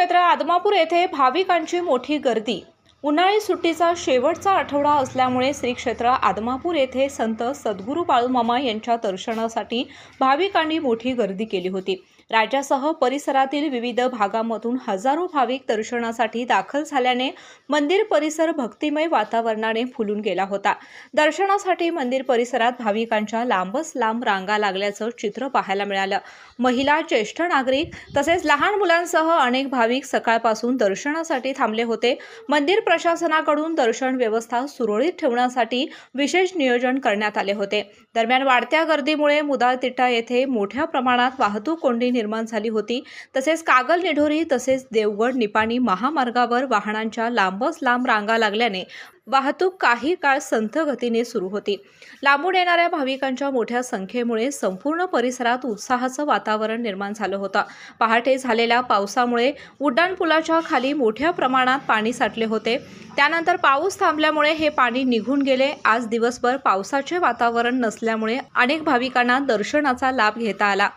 क्षेत्र आदमापूर येथे भाविकांची मोठी गर्दी। उन्हाळी सुट्टीचा शेवटचा आठवडा असल्यामुळे श्री क्षेत्र आदमापूर येथे संत सद्गुरू बाळूमामा यांच्या दर्शनासाठी भाविकांनी मोठी गर्दी केली होती। राज्यासह परिसरातील विविध भागांमधून हजारो भाविक दर्शनासाठी दाखल झाल्याने मंदिर परिसर भक्तिमय वातावरणाने फुलून गेला होता। दर्शनासाठी मंदिर परिसरात भाविकांच्या लांबच लांब रांगा लागल्याचं चित्र पाहायला मिळालं। महिला, ज्येष्ठ नागरिक तसेच लहान मुलांसह अनेक भाविक सकाळपासून दर्शनासाठी थांबले होते। मंदिर प्रशासनाकडून दर्शन व्यवस्था सुरळीत ठेवण्यासाठी विशेष नियोजन करण्यात आले होते। दरम्यान वाढत्या गर्दीमुळे मुदाळतिट्टा येथे मोठ्या प्रमाणात वाहतूक कोंडी निर्माण झाली होती। तसेच कागल निढोरी तसेच देवगड निपाणी महामार्गावर वाहनांच्या लांबच लांब रांगा लागल्याने वाहतूक काही काळ संथ गतीने सुरू होती। लांबून येणाऱ्या भाविकांच्या मोठ्या संख्येमुळे संपूर्ण परिसरात उत्साहाचं वातावरण निर्माण झालं होतं। पहाटे झालेल्या पावसामुळे उड्डाणपुलाच्या खाली मोठ्या प्रमाणात पाणी साठले होते। त्यानंतर पाऊस थांबल्यामुळे हे पाणी निघून गेले। आज दिवसभर पावसाचे वातावरण नसल्यामुळे अनेक भाविकांना दर्शनाचा लाभ घेता आला।